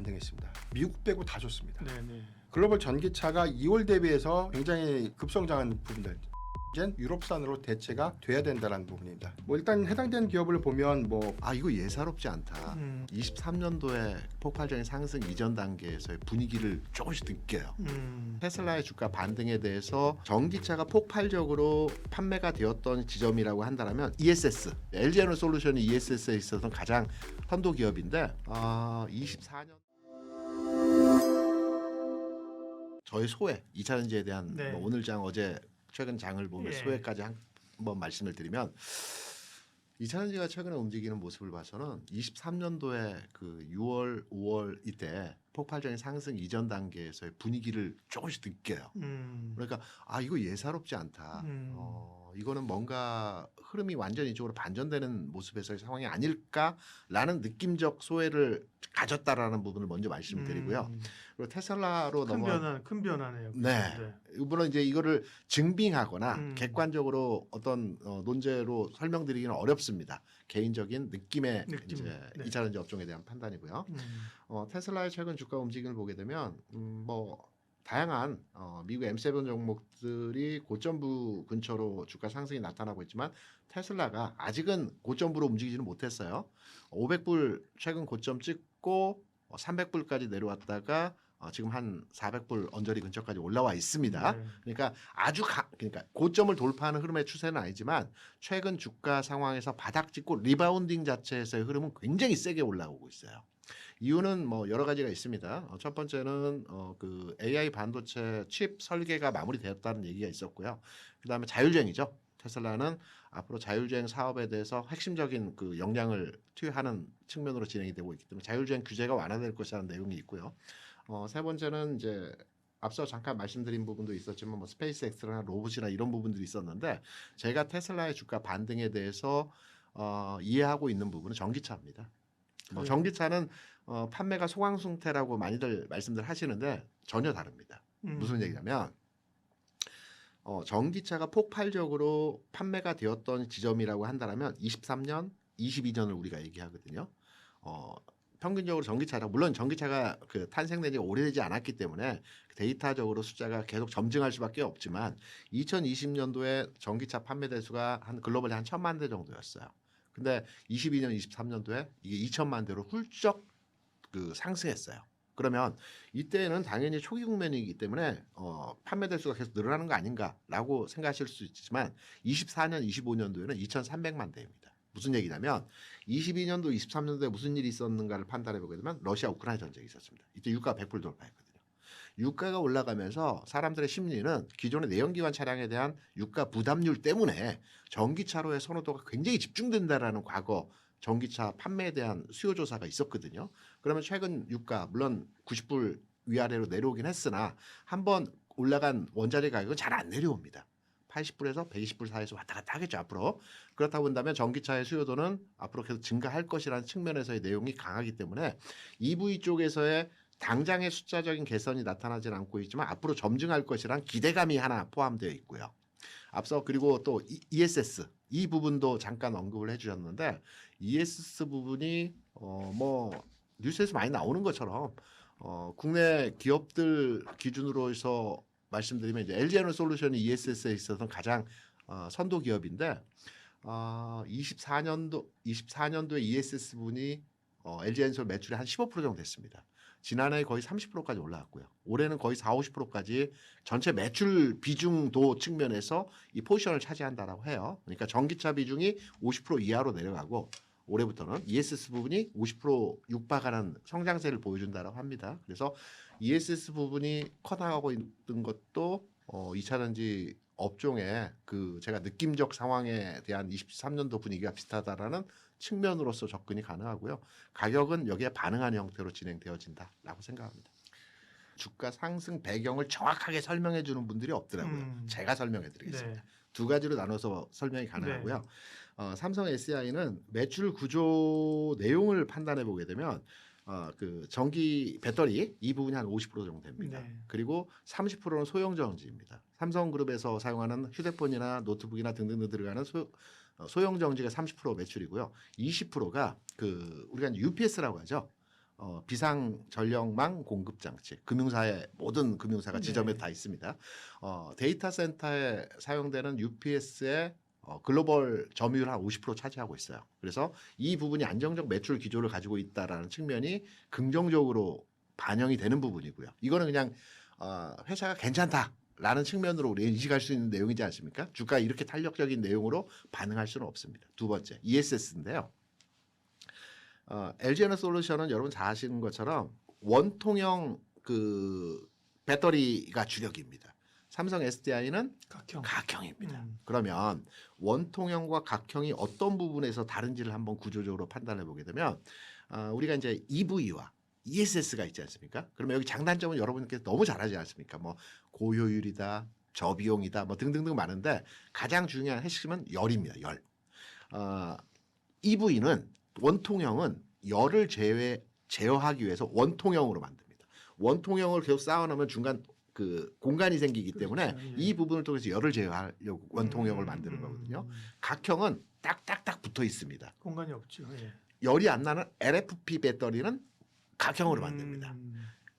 반등했습니다. 미국 빼고 다 좋습니다. 네네. 글로벌 전기차가 2월 대비해서 굉장히 급성장한 부분들. 이젠 유럽산으로 대체가 돼야 된다는 부분입니다. 뭐 일단 해당된 기업을 보면 이거 예사롭지 않다. 23년도에 폭발적인 상승 이전 단계에서의 분위기를 조금씩 느껴요. 테슬라의 주가 반등에 대해서 전기차가 폭발적으로 판매가 되었던 지점이라고 한다면 ESS, LG 에너솔루션이 ESS에 있어서 가장 선도 기업인데 24년 저희 소외 2차전지에 대한 네. 오늘 장 어제 최근 장을 보면 소외까지 한번 말씀을 드리면 2차전지가 최근에 움직이는 모습을 봐서는 23년도에 그 6월, 5월 이때 폭발적인 상승 이전 단계에서의 분위기를 조금씩 느껴요. 그러니까 이거 예사롭지 않다. 이거는 뭔가 흐름이 완전히 이쪽으로 반전되는 모습에서의 상황이 아닐까라는 느낌적 소외를 가졌다라는 부분을 먼저 말씀을 드리고요. 그리고 테슬라로 큰 변화네요. 네. 물론 이제 이거를 증빙하거나 객관적으로 어떤 논제로 설명드리기는 어렵습니다. 개인적인 느낌의 이제 2차전지 업종에 대한 판단이고요. 테슬라의 최근 주가 움직임을 보게 되면 다양한 미국 M7 종목들이 고점부 근처로 주가 상승이 나타나고 있지만 테슬라가 아직은 고점부로 움직이지는 못했어요. 500불 최근 고점 찍고 300불까지 내려왔다가 지금 한 400불 언저리 근처까지 올라와 있습니다. 그러니까 그러니까 고점을 돌파하는 흐름의 추세는 아니지만 최근 주가 상황에서 바닥 찍고 리바운딩 자체에서의 흐름은 굉장히 세게 올라오고 있어요. 이유는 여러 가지가 있습니다. 첫 번째는 그 AI 반도체 칩 설계가 마무리되었다는 얘기가 있었고요. 그다음에 자율주행이죠. 테슬라는 앞으로 자율주행 사업에 대해서 핵심적인 그 역량을 투여하는 측면으로 진행이 되고 있기 때문에 자율주행 규제가 완화될 것이라는 내용이 있고요. 세 번째는 이제 앞서 잠깐 말씀드린 부분도 있었지만 스페이스X나 로봇이나 이런 부분들이 있었는데 제가 테슬라의 주가 반등에 대해서 이해하고 있는 부분은 전기차입니다. 전기차는 판매가 소강승태라고 많이들 말씀들 하시는데 전혀 다릅니다. 무슨 얘기냐면 전기차가 폭발적으로 판매가 되었던 지점이라고 한다면 23년, 22년을 우리가 얘기하거든요. 평균적으로 전기차가 물론 전기차가 그 탄생된 지가 오래되지 않았기 때문에 데이터적으로 숫자가 계속 점증할 수밖에 없지만 2020년도에 전기차 판매 대수가 한 글로벌에 한 1,000만 대 정도였어요. 근데 22년, 23년도에 이게 2천만 대로 훌쩍 그 상승했어요. 그러면 이때는 당연히 초기 국면이기 때문에 판매 대수가 계속 늘어나는 거 아닌가라고 생각하실 수 있지만 24년, 25년도에는 2,300만 대입니다. 무슨 얘기냐면 22년도, 23년도에 무슨 일이 있었는가를 판단해 보게 되면 러시아 우크라이나 전쟁이 있었습니다. 이때 유가가 100불 돌파했거든요. 유가가 올라가면서 사람들의 심리는 기존의 내연기관 차량에 대한 유가 부담률 때문에 전기차로의 선호도가 굉장히 집중된다라는 과거 전기차 판매에 대한 수요 조사가 있었거든요. 그러면 최근 유가 물론 90불 위아래로 내려오긴 했으나 한번 올라간 원자재 가격은 잘 안 내려옵니다. 80불에서 120불 사이에서 왔다 갔다 하겠죠 앞으로. 그렇다고 본다면 전기차의 수요도는 앞으로 계속 증가할 것이라는 측면에서의 내용이 강하기 때문에 EV 쪽에서의 당장의 숫자적인 개선이 나타나지는 않고 있지만 앞으로 점증할 것이란 기대감이 하나 포함되어 있고요. 앞서 그리고 또 ESS 이 부분도 잠깐 언급을 해주셨는데 ESS 부분이 뉴스에서 많이 나오는 것처럼 국내 기업들 기준으로 해서 말씀드리면 이제 LG 에너솔루션이 ESS에 있어서 가장 선도 기업인데 24년도에 ESS 분이 LG 에너솔 매출의 한 15% 정도 됐습니다. 지난해 거의 30%까지 올라왔고요. 올해는 거의 40~50%까지 전체 매출 비중도 측면에서 이 포지션을 차지한다라고 해요. 그러니까 전기차 비중이 50% 이하로 내려가고 올해부터는 ESS 부분이 50% 육박하는 성장세를 보여준다라고 합니다. 그래서 ESS 부분이 커나가고 있는 것도 2차전지 업종의 그 제가 느낌적 상황에 대한 23년도 분위기가 비슷하다라는 측면으로서 접근이 가능하고요. 가격은 여기에 반응하는 형태로 진행되어진다라고 생각합니다. 주가 상승 배경을 정확하게 설명해 주는 분들이 없더라고요. 제가 설명해 드리겠습니다. 두 가지로 나눠서 설명이 가능하고요. 삼성 SDI는 매출 구조 내용을 판단해 보게 되면 그 전기 배터리 이 부분이 한 50% 정도 됩니다. 그리고 30%는 소형전지입니다. 삼성그룹에서 사용하는 휴대폰이나 노트북이나 등등 들어가는 소형전지가 30% 매출이고요. 20%가 그 우리가 UPS라고 하죠. 비상 전력망 공급 장치, 금융사의 모든 금융사가 지점에 네. 다 있습니다. 데이터 센터에 사용되는 UPS의 글로벌 점유율 한 50% 차지하고 있어요. 그래서 이 부분이 안정적 매출 기조를 가지고 있다라는 측면이 긍정적으로 반영이 되는 부분이고요. 이거는 그냥 회사가 괜찮다라는 측면으로 우리 인식할 수 있는 내용이지 않습니까? 주가 이렇게 탄력적인 내용으로 반응할 수는 없습니다. 두 번째, ESS인데요. LG에너솔루션은 여러분 잘 아시는 것처럼 원통형 그 배터리가 주력입니다. 삼성 SDI는 각형. 각형입니다. 그러면 원통형과 각형이 어떤 부분에서 다른지를 한번 구조적으로 판단해 보게 되면 우리가 이제 EV와 ESS가 있지 않습니까? 그러면 여기 장단점은 여러분께서 너무 잘 알지 않습니까? 뭐 고효율이다, 저비용이다, 뭐 등등등 많은데 가장 중요한 핵심은 열입니다. 열. EV는 원통형은 열을 제어하기 위해서 원통형으로 만듭니다. 원통형을 계속 쌓아놓으면 중간 그 공간이 생기기 때문에 그렇죠. 예. 이 부분을 통해서 열을 제어하려고 원통형을 만드는 거거든요. 각형은 딱딱딱 붙어 있습니다. 공간이 없죠. 예. 열이 안 나는 LFP 배터리는 각형으로 만듭니다.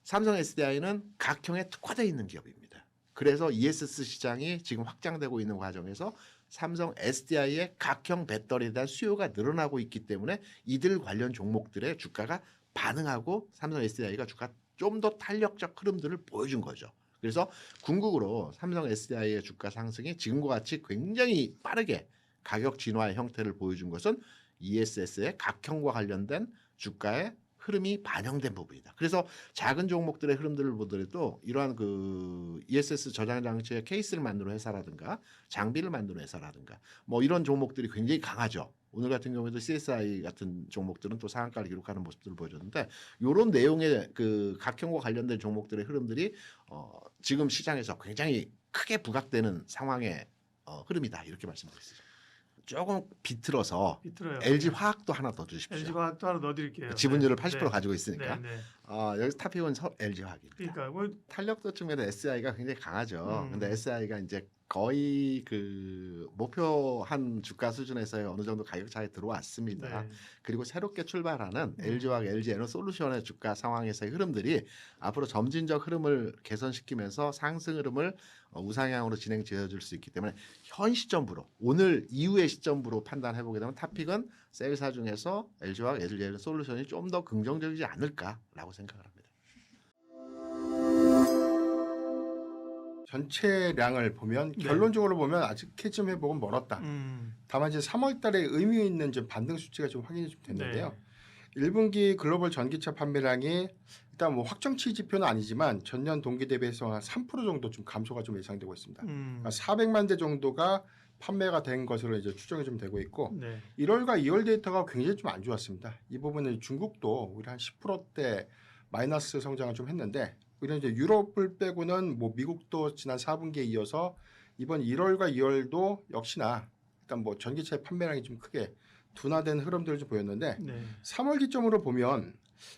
삼성 SDI는 각형에 특화되어 있는 기업입니다. 그래서 ESS 시장이 지금 확장되고 있는 과정에서 삼성 SDI의 각형 배터리에 대한 수요가 늘어나고 있기 때문에 이들 관련 종목들의 주가가 반응하고 삼성 SDI가 주가 좀 더 탄력적 흐름들을 보여준 거죠. 그래서 궁극으로 삼성 SDI의 주가 상승이 지금과 같이 굉장히 빠르게 가격 진화의 형태를 보여준 것은 ESS의 각형과 관련된 주가의 흐름이 반영된 부분이다. 그래서 작은 종목들의 흐름들을 보더라도 이러한 그 ESS 저장 장치의 케이스를 만드는 회사라든가 장비를 만드는 회사라든가 뭐 이런 종목들이 굉장히 강하죠. 오늘 같은 경우에도 CSI 같은 종목들은 또 상한가를 기록하는 모습들을 보여줬는데 이런 내용의 그 각형과 관련된 종목들의 흐름들이 지금 시장에서 굉장히 크게 부각되는 상황의 흐름이다 이렇게 말씀드릴 수 있습니다. 조금 비틀어서 비틀어요. LG 화학도 하나 더 주십시오. LG 화학도 하나 넣어드릴게요. 지분율을 네. 80% 네. 가지고 있으니까. 네. 네. 여기서 탑픽은 LG 화학입니다. 그러니까 뭐 탄력도 측면에 SI가 굉장히 강하죠. 음. 근데 SI가 이제 거의 그 목표한 주가 수준에서의 어느 정도 가격 차에 들어왔습니다. 네. 그리고 새롭게 출발하는 LG화학, LG에너솔루션의 주가 상황에서의 흐름들이 앞으로 점진적 흐름을 개선시키면서 상승 흐름을 우상향으로 진행지어 줄 수 있기 때문에 현 시점부로 오늘 이후의 시점부로 판단해 보게 되면 탑픽은 셀사 중에서 LG화학, LG에너솔루션이 좀 더 긍정적이지 않을까라고 생각을 합니다. 전체량을 보면 네. 결론적으로 보면 아직 캐즘 회복은 멀었다. 다만 이제 3월달에 의미 있는 좀 반등 수치가 좀 확인이 좀 됐는데요. 네. 1분기 글로벌 전기차 판매량이 일단 뭐 확정치 지표는 아니지만 전년 동기 대비해서 한 3% 정도 좀 감소가 좀 예상되고 있습니다. 그러니까 400만 대 정도가 판매가 된 것으로 이제 추정이 좀 되고 있고 네. 1월과 2월 데이터가 굉장히 좀 안 좋았습니다. 이 부분은 중국도 오히려 한 10%대 마이너스 성장을 좀 했는데 오히려 이제 유럽을 빼고는 뭐 미국도 지난 4분기에 이어서 이번 1월과 2월도 역시나 일단 뭐 전기차 판매량이 좀 크게 둔화된 흐름들을 좀 보였는데 네. 3월 기점으로 보면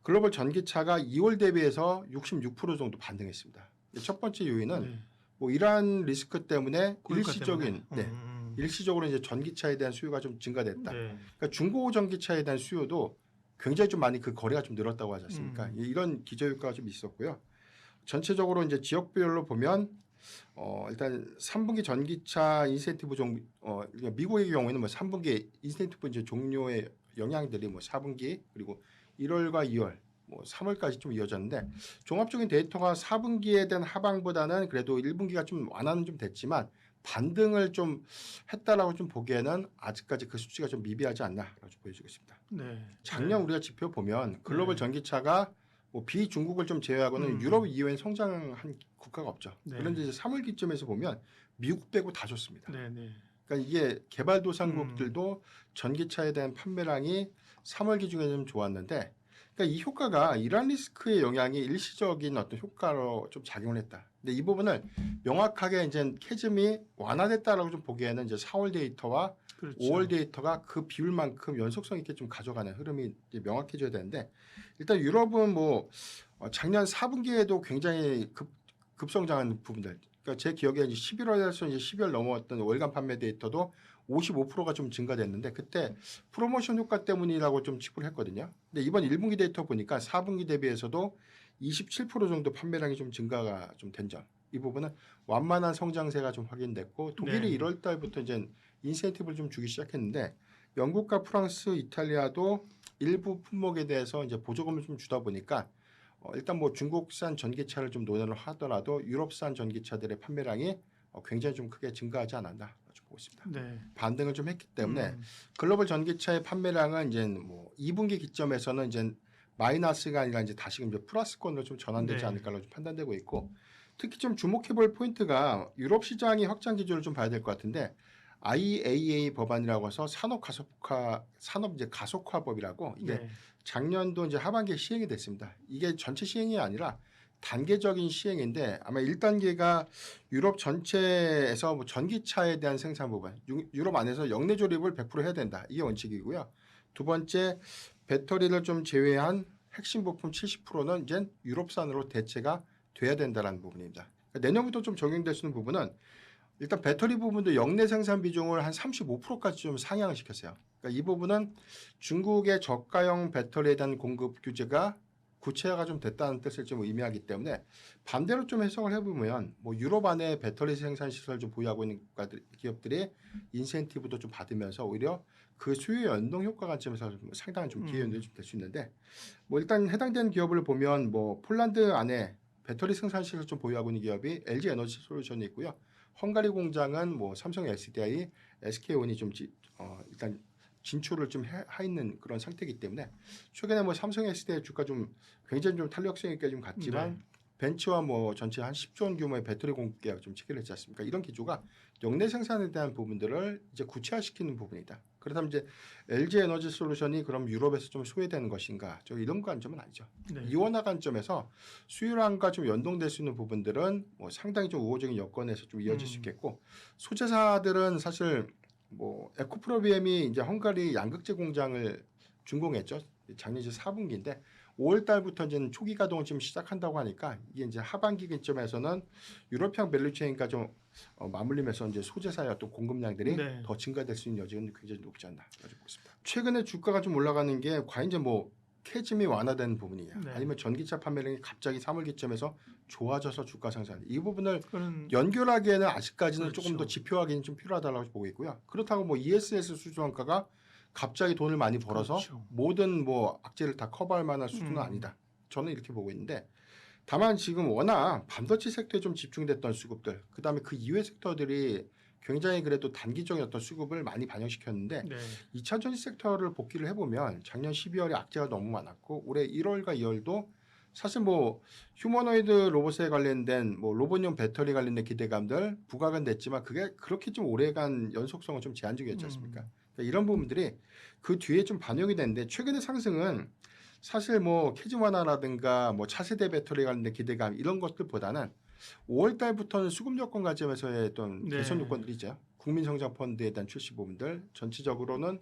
글로벌 전기차가 2월 대비해서 66% 정도 반등했습니다. 첫 번째 요인은 네. 뭐 이러한 리스크 때문에 고유가 일시적인 때문에? 일시적으로 이제 전기차에 대한 수요가 좀 증가됐다. 네. 그러니까 중고 전기차에 대한 수요도 굉장히 좀 많이 그 거래가 좀 늘었다고 하지 않습니까? 이런 기저효과가 좀 있었고요. 전체적으로 이제 지역별로 보면 일단 3분기 전기차 인센티브 그러니까 미국의 경우에는 뭐 3분기 인센티브 이제 종료의 영향들이 뭐 4분기 그리고 1월과 2월 뭐 3월까지 좀 이어졌는데 종합적인 데이터가 4분기에 대한 하방보다는 그래도 1분기가 좀 완화는 좀 됐지만 반등을 좀 했다라고 좀 보기에는 아직까지 그 수치가 좀 미비하지 않나라고 좀 보여지고 있습니다. 네. 작년 우리가 지표 보면 글로벌 전기차가 뭐 비중국을 좀 제외하고는 유럽 이외엔 성장한 국가가 없죠. 네. 그런데 이제 3월 기점에서 보면 미국 빼고 다 좋습니다. 네. 네. 그러니까 이게 개발도상국들도 전기차에 대한 판매량이 3월 기준에 좀 좋았는데, 그러니까 이 효과가 이란 리스크의 영향이 일시적인 어떤 효과로 좀 작용을 했다. 근데 이 부분을 명확하게 이제 캐즘이 완화됐다라고 좀 보기에는 이제 4월 데이터와 그렇죠. 5월 데이터가 그 비율만큼 연속성 있게 좀 가져가는 흐름이 이제 명확해져야 되는데 일단 유럽은 뭐 작년 4분기에도 굉장히 급성장한 부분들. 그러니까 제 기억에 이제 11월에서 이제 12월 넘어왔던 월간 판매 데이터도 55%가 좀 증가됐는데 그때 프로모션 효과 때문이라고 좀 칩을 했거든요. 근데 이번 1분기 데이터 보니까 4분기 대비해서도 27% 정도 판매량이 좀 증가가 좀 된 점. 이 부분은 완만한 성장세가 좀 확인됐고 독일이 네. 1월 달부터 이제 인센티브를 좀 주기 시작했는데 영국과 프랑스, 이탈리아도 일부 품목에 대해서 이제 보조금을 좀 주다 보니까 일단 뭐 중국산 전기차를 좀 논의를 하더라도 유럽산 전기차들의 판매량이 굉장히 좀 크게 증가하지 않았나 보고 있습니다. 네. 반등을 좀 했기 때문에 음. 글로벌 전기차의 판매량은 이제 뭐 2분기 기점에서는 이제 마이너스가 아니라 이제 다시금 이제 플러스권으로 좀 전환되지 네. 않을까로 좀 판단되고 있고 특히 좀 주목해볼 포인트가 유럽 시장의 확장 기조를 좀 봐야 될 것 같은데 IAA 법안이라고 해서 산업 이제 가속화법이라고 이게 네. 작년도 이제 하반기에 시행이 됐습니다. 이게 전체 시행이 아니라 단계적인 시행인데 아마 1단계가 유럽 전체에서 뭐 전기차에 대한 생산 부분, 유럽 안에서 역내 조립을 100% 해야 된다. 이게 원칙이고요. 두 번째, 배터리를 좀 제외한 핵심 부품 70%는 이제 유럽산으로 대체가 돼야 된다는 부분입니다. 그러니까 내년부터 좀 적용될 수 있는 부분은 일단 배터리 부분도 역내 생산 비중을 한 35%까지 좀 상향을 시켰어요. 그러니까 이 부분은 중국의 저가형 배터리에 대한 공급 규제가 구체화가 좀 됐다는 뜻을 좀 의미하기 때문에 반대로 좀 해석을 해보면 뭐 유럽 안에 배터리 생산 시설을 좀 보유하고 있는 기업들이 인센티브도 좀 받으면서 오히려 그 수요 연동 효과 관점에서 좀 상당한 좀 기회 연동이 좀 될 수 있는데 뭐 일단 해당되는 기업을 보면 뭐 폴란드 안에 배터리 생산 시설 좀 보유하고 있는 기업이 LG 에너지 솔루션이 있고요. 헝가리 공장은 뭐 삼성 SDI, SK온이 좀 일단 진출을 좀 하 있는 그런 상태이기 때문에 최근에 뭐 삼성 SDI 주가 좀 굉장히 좀 탄력성 있게 좀 갔지만 네. 벤츠와 뭐 전체 한 10조 원 규모의 배터리 공급 계약 좀 체결을 했지 않습니까? 이런 기조가 역내 생산에 대한 부분들을 이제 구체화시키는 부분이다. 그렇다면 이제 LG 에너지 솔루션이 그럼 유럽에서 좀 소외되는 것인가? 저 이런 관점은 아니죠. 네. 이원화 관점에서 수요량과 좀 연동될 수 있는 부분들은 뭐 상당히 좀 우호적인 여건에서 좀 이어질 수 있겠고 소재사들은 사실 뭐 에코프로비엠이 이제 헝가리 양극재 공장을 준공했죠. 작년 이제 4분기인데 5월 달부터 이제 초기 가동을 지금 시작한다고 하니까 이게 이제 하반기 기점에서는 유럽형 밸류체인과 좀 맞물리면서 이제 소재사의 또 공급량들이 네. 더 증가될 수 있는 여지는 굉장히 높지 않나 가지고 있습니다. 최근에 주가가 좀 올라가는 게 과연 이제 뭐 캐즘이 완화되는 부분이냐, 네. 아니면 전기차 판매량이 갑자기 3월 기점에서 좋아져서 주가 상승. 이 부분을 그거는 연결하기에는 아직까지는 그렇죠. 조금 더 지표하기는 좀 필요하다고 보고 있고요. 그렇다고 뭐 ESS 수주원가가 갑자기 돈을 많이 벌어서 그렇죠. 모든 뭐 악재를 다 커버할 만한 수준은 아니다. 저는 이렇게 보고 있는데 다만 지금 워낙 반도체 섹터에 좀 집중됐던 수급들, 그다음에 그 이외 섹터들이 굉장히 그래도 단기적인 어떤 수급을 많이 반영시켰는데 네. 2차 전지 섹터를 복귀를 해보면 작년 12월에 악재가 너무 많았고 올해 1월과 2월도 사실 뭐 휴머노이드 로봇에 관련된 뭐 로봇용 배터리 관련된 기대감들 부각은 됐지만 그게 그렇게 좀 오래간 연속성은 좀 제한적이었지 않습니까? 그러니까 이런 부분들이 그 뒤에 좀 반영이 됐는데 최근의 상승은 사실 뭐 캐즘 완화라든가 뭐 차세대 배터리 관련된 기대감 이런 것들보다는 5월 달부터는 수급 요건 관점에서의 어떤 네. 개선 요건들이죠. 국민성장펀드에 대한 출시 부분들 전체적으로는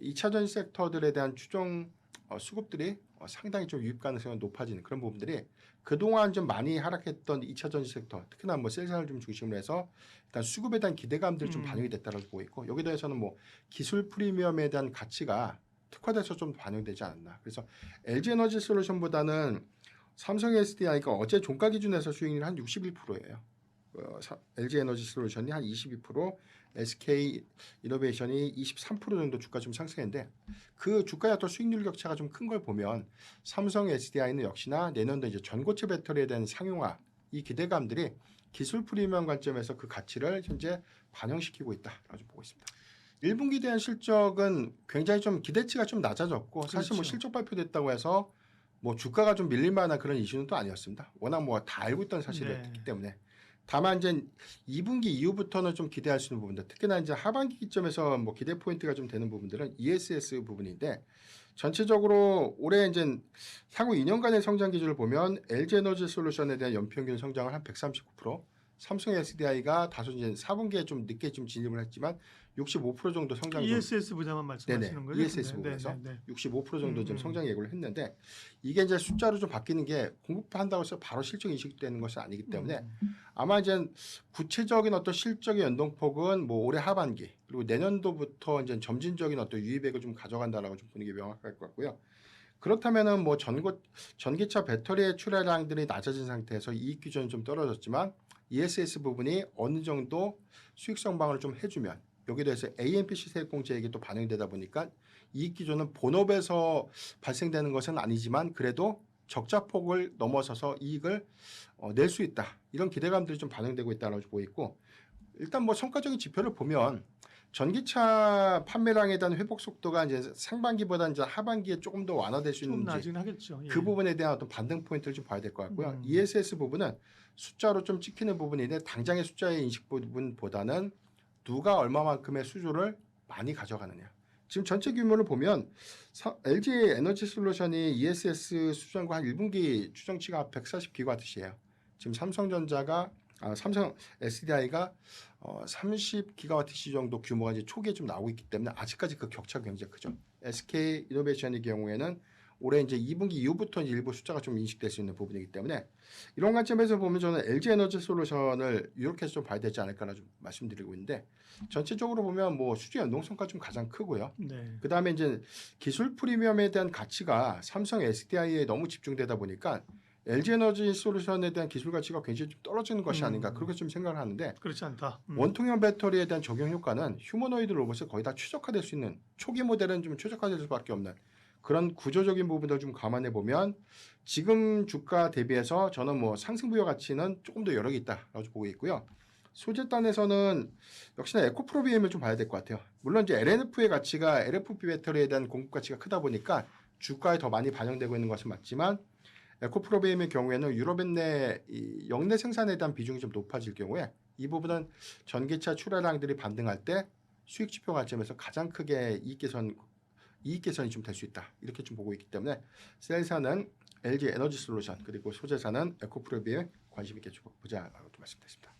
2차 전지 섹터들에 대한 추정 수급들이 상당히 좀 유입 가능성이 높아지는 그런 부분들이 그동안 좀 많이 하락했던 2차 전지 섹터 특히나 뭐 셀사를 좀 중심으로 해서 일단 수급에 대한 기대감들이 좀 반영이 됐다고 보고 있고 여기에 대해서는 뭐 기술 프리미엄에 대한 가치가 특화돼서 좀 반영되지 않았나. 그래서 LG 에너지 솔루션보다는 삼성 SDI가 어제 종가 기준에서 수익률이 한 61%예요. LG 에너지 솔루션이 한 22%, SK 이노베이션이 23% 정도 주가 좀 상승했는데 그 주가의 어떤 수익률 격차가 좀 큰 걸 보면 삼성 SDI는 역시나 내년도 이제 전고체 배터리에 대한 상용화 이 기대감들이 기술 프리미엄 관점에서 그 가치를 현재 반영시키고 있다라고 보고 있습니다. 1분기 대한 실적은 굉장히 좀 기대치가 좀 낮아졌고 사실 뭐 그렇죠. 실적 발표됐다고 해서 뭐 주가가 좀 밀릴 만한 그런 이슈는 또 아니었습니다. 워낙 뭐 다 알고 있던 사실이었기 네. 때문에. 다만 이제 2분기 이후부터는 좀 기대할 수 있는 부분들, 특히나 이제 하반기 기점에서 뭐 기대 포인트가 좀 되는 부분들은 ESS 부분인데 전체적으로 올해 이제 향후 2년간의 성장 기조를 보면 LG 에너지 솔루션에 대한 연평균 성장을 한 139%, 삼성 SDI가 다소 이제 4분기에 좀 늦게 좀 진입을 했지만 65% 정도 성장 좀 ESS 분야만 말씀하시는 거죠? ESS 부분에서 네. 65% 정도 좀 음. 성장 예고를 했는데 이게 이제 숫자로 좀 바뀌는 게 공급한다고 해서 바로 실적 인식되는 것은 아니기 때문에 아마 이제 구체적인 어떤 실적의 연동폭은 뭐 올해 하반기 그리고 내년도부터 이제 점진적인 어떤 유입액을 좀 가져간다라고 좀 보는 게 명확할 것 같고요. 그렇다면은 뭐 전기차 배터리의 출하량들이 낮아진 상태에서 이익 기준은 좀 떨어졌지만 ESS 부분이 어느 정도 수익성 방어를 좀 해주면 여기에 대해서 AMPC 세액공제액이 또 반영되다 보니까 이익 기준은 본업에서 발생되는 것은 아니지만 그래도 적자폭을 넘어서서 이익을 낼 수 있다. 이런 기대감들이 좀 반영되고 있다고 보고 있고 일단 뭐 성과적인 지표를 보면 전기차 판매량에 대한 회복 속도가 이제 상반기보다 이제 하반기에 조금 더 완화될 수 좀 있는지 나긴 하겠죠. 예. 그 부분에 대한 어떤 반등 포인트를 좀 봐야 될 것 같고요. 음. ESS 부분은 숫자로 좀 찍히는 부분인데 당장의 숫자의 인식 부분보다는 누가 얼마만큼의 수주를 많이 가져가느냐. 지금 전체 규모를 보면 LG 에너지 솔루션이 ESS 수주과 한 1분기 추정치가 140기가와트시예요. 지금 삼성 SDI가 30기가와트시 정도 규모가 이제 초기에 좀 나오고 있기 때문에 아직까지 그 격차가 굉장히 크죠. SK 이노베이션의 경우에는 올해 이제 2분기 이후부터 이제 일부 숫자가 좀 인식될 수 있는 부분이기 때문에 이런 관점에서 보면 저는 LG 에너지 솔루션을 이렇게 해서 좀 봐야 되지 않을까라 좀 말씀드리고 있는데 전체적으로 보면 뭐 수주 연동성과 좀 가장 크고요. 네. 그 다음에 이제 기술 프리미엄에 대한 가치가 삼성 SDI에 너무 집중되다 보니까 LG 에너지 솔루션에 대한 기술 가치가 굉장히 좀 떨어지는 것이 아닌가 그렇게 좀 생각을 하는데 그렇지 않다. 원통형 배터리에 대한 적용 효과는 휴머노이드 로봇을 거의 다 최적화될 수 있는 초기 모델은 좀 최적화될 수밖에 없는 그런 구조적인 부분들 좀 감안해 보면 지금 주가 대비해서 저는 뭐 상승 부여 가치는 조금 더 여력이 있다라고 보고 있고요. 소재단에서는 역시나 에코프로비엠을 좀 봐야 될 것 같아요. 물론 이제 LNF의 가치가 LFP 배터리에 대한 공급 가치가 크다 보니까 주가에 더 많이 반영되고 있는 것은 맞지만 에코프로비엠의 경우에는 유럽인 내 역내 생산에 대한 비중이 좀 높아질 경우에 이 부분은 전기차 출하량들이 반등할 때 수익 지표 관점에서 가장 크게 이익 개선이 좀 될 수 있다. 이렇게 좀 보고 있기 때문에 셀사는 LG 에너지 솔루션 그리고 소재사는 에코프로비엠에 관심 있게 보자라고 좀 말씀드렸습니다.